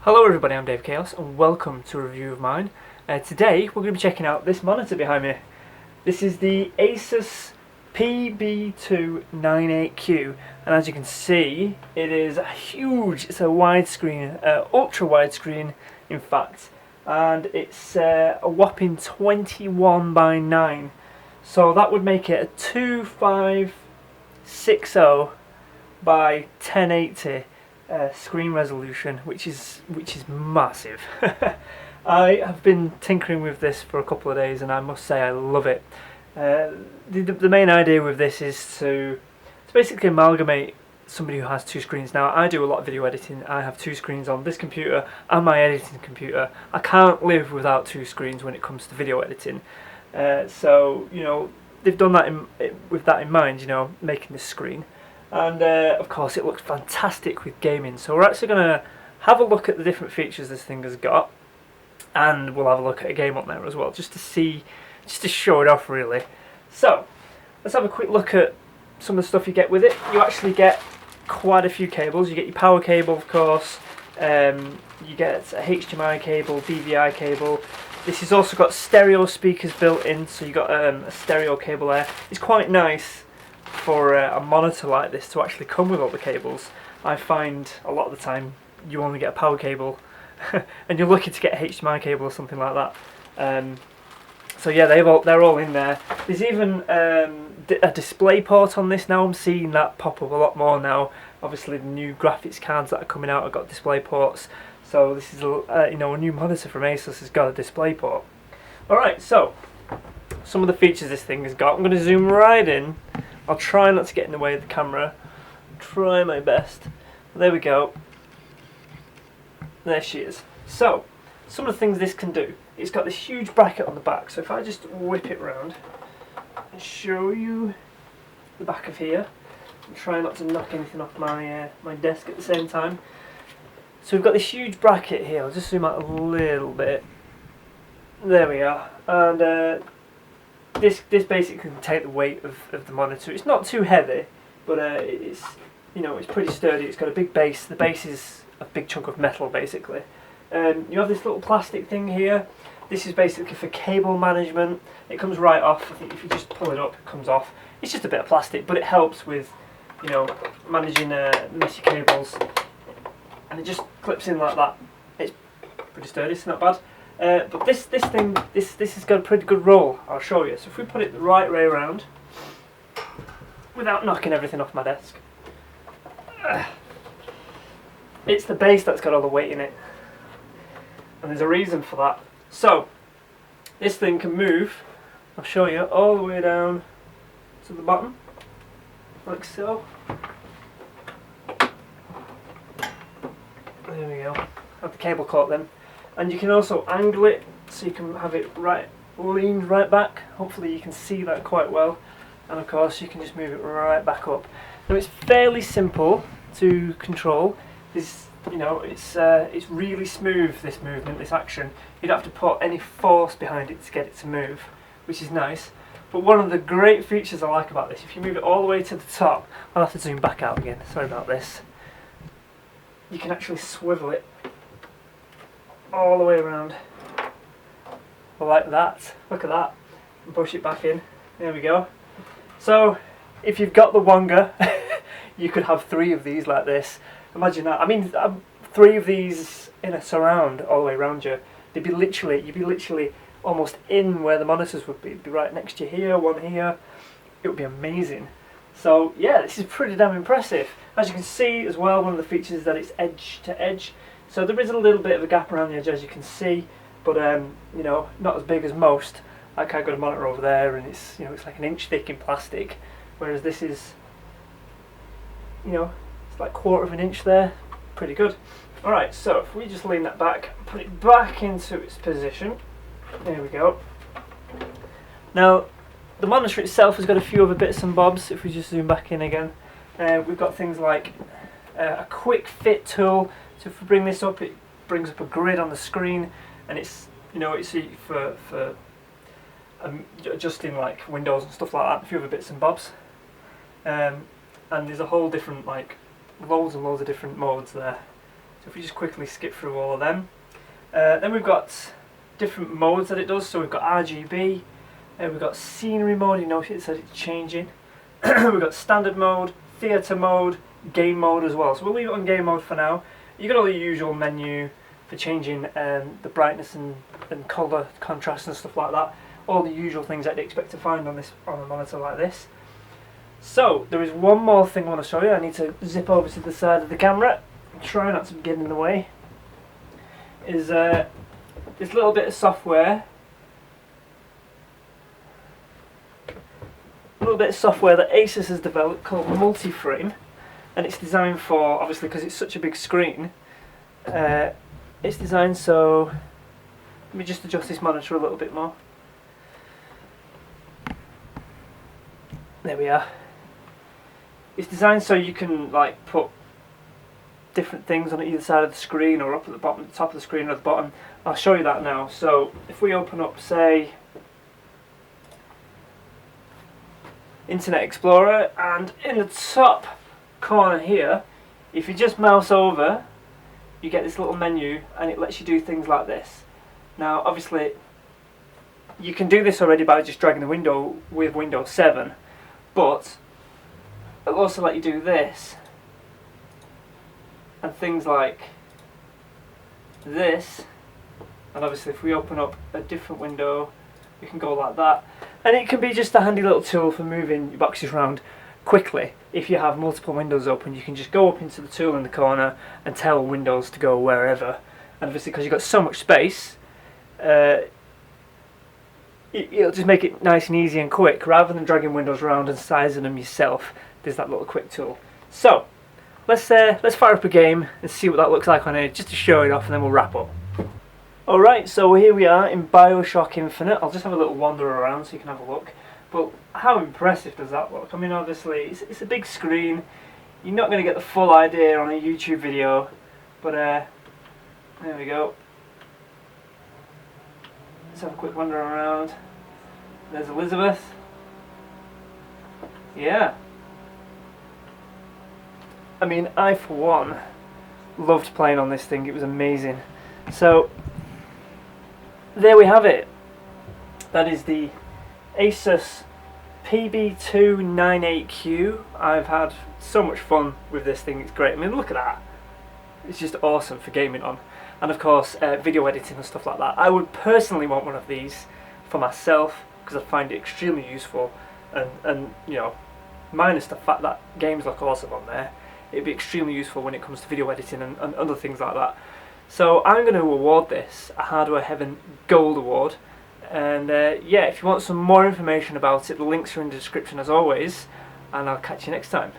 Hello everybody, I'm Dave Chaos and welcome to a review of mine. Today we're going to be checking out this monitor behind me. This is the ASUS PB298Q, and as you can see it is huge. It's a widescreen, ultra widescreen in fact, and it's a whopping 21 by 9, so that would make it a 2560 by 1080 screen resolution, which is massive. I have been tinkering with this for a couple of days and I must say I love it. The main idea with this is to basically amalgamate somebody who has two screens. Now I do a lot of video editing. I have two screens on this computer and my editing computer. I can't live without two screens when it comes to video editing. So you know, they've done that with that in mind, you know, making this screen. And of course it looks fantastic with gaming, so we're actually going to have a look at the different features this thing has got, and we'll have a look at a game on there as well, just to show it off really. So let's have a quick look at some of the stuff you get with it. You actually get quite a few cables. You get your power cable, of course, you get a HDMI cable, DVI cable. This has also got stereo speakers built in, so you got a stereo cable there. It's quite nice for a monitor like this to actually come with all the cables. I find a lot of the time you only get a power cable and you're lucky to get a HDMI cable or something like that. So yeah, they're all in there. There's even a display port on this now. I'm seeing that pop up a lot more now. Obviously the new graphics cards that are coming out have got display ports, so this is a new monitor from ASUS has got a display port. Alright, so some of the features this thing has got. I'm going to zoom right in. I'll try not to get in the way of the camera. Try my best. There we go. There she is. So, some of the things this can do. It's got this huge bracket on the back. So if I just whip it round and show you the back of here, and try not to knock anything off my my desk at the same time. So we've got this huge bracket here. I'll just zoom out a little bit. There we are. And this basically can take the weight of the monitor. It's not too heavy, but it's pretty sturdy. It's got a big base. The base is a big chunk of metal basically. You have this little plastic thing here. This is basically for cable management. It comes right off. I think if you just pull it up, it comes off. It's just a bit of plastic, but it helps with managing messy cables. And it just clips in like that. It's pretty sturdy. It's not bad. But this thing has got a pretty good roll. I'll show you. So if we put it the right way around, without knocking everything off my desk, it's the base that's got all the weight in it, and there's a reason for that. So this thing can move. I'll show you all the way down to the bottom, like so. There we go. Have the cable caught then. And you can also angle it so you can have it leaned right back. Hopefully you can see that quite well. And of course you can just move it right back up. Now it's fairly simple to control. It's really smooth, this movement, this action. You don't have to put any force behind it to get it to move, which is nice. But one of the great features I like about this, if you move it all the way to the top, I'll have to zoom back out again, sorry about this. You can actually swivel it all the way around, like that. Look at that. And push it back in. There we go. So if you've got the Wonga, you could have 3 of these like this. Imagine that. I mean, 3 of these in a surround all the way around you. You'd be literally almost in where the monitors would be. It'd be right next to you here, one here. It would be amazing. So yeah, this is pretty damn impressive. As you can see as well, one of the features is that it's edge to edge. So there is a little bit of a gap around the edge, as you can see, but not as big as most. Like I've got a monitor over there, and it's it's like an inch thick in plastic, whereas this is it's like 1/4 of an inch there. Pretty good. All right, so if we just lean that back, put it back into its position. There we go. Now the monitor itself has got a few other bits and bobs. If we just zoom back in again, we've got things like a quick fit tool. So if we bring this up, it brings up a grid on the screen, and it's it's for adjusting like windows and stuff like that, a few other bits and bobs. And there's a whole different loads and loads of different modes there. So if we just quickly skip through all of them. Then we've got different modes that it does. So we've got RGB, we've got scenery mode, you notice that it's changing. We've got standard mode, theatre mode, game mode as well. So we'll leave it on game mode for now. You've got all the usual menu for changing the brightness and colour contrast and stuff like that. All the usual things that you'd expect to find on a monitor like this. So there is one more thing I want to show you. I need to zip over to the side of the camera and try not to get in the way. Is this little bit of software. A little bit of software that ASUS has developed called Multi-Frame, and it's designed for, obviously because it's such a big screen, it's designed so, let me just adjust this monitor a little bit more. There we are. It's designed so you can like put different things on either side of the screen, or up at the bottom, the top of the screen, or at the bottom. I'll show you that now. So if we open up, say, Internet Explorer, and in the top corner here, if you just mouse over, you get this little menu, and it lets you do things like this. Now obviously you can do this already by just dragging the window with Windows 7, but it'll also let you do this and things like this. And obviously if we open up a different window, we can go like that, and it can be just a handy little tool for moving your boxes around quickly. If you have multiple windows open, you can just go up into the tool in the corner and tell Windows to go wherever. And obviously because you've got so much space, it'll just make it nice and easy and quick, rather than dragging windows around and sizing them yourself. There's that little quick tool. So let's fire up a game and see what that looks like on here, just to show it off, and then we'll wrap up. Alright, so here we are in BioShock Infinite. I'll just have a little wander around so you can have a look. But how impressive does that look? I mean, obviously it's a big screen. You're not going to get the full idea on a YouTube video, but there we go. Let's have a quick wander around. There's Elizabeth. Yeah. I mean, I for one loved playing on this thing. It was amazing. So there we have it. That is the ASUS PB298Q. I've had so much fun with this thing. It's great. I mean, look at that. It's just awesome for gaming on. And of course, video editing and stuff like that. I would personally want one of these for myself, because I find it extremely useful. And you know, minus the fact that games look awesome on there, it'd be extremely useful when it comes to video editing and other things like that. So I'm going to award this a Hardware Heaven Gold Award. And yeah, if you want some more information about it, the links are in the description as always, and I'll catch you next time.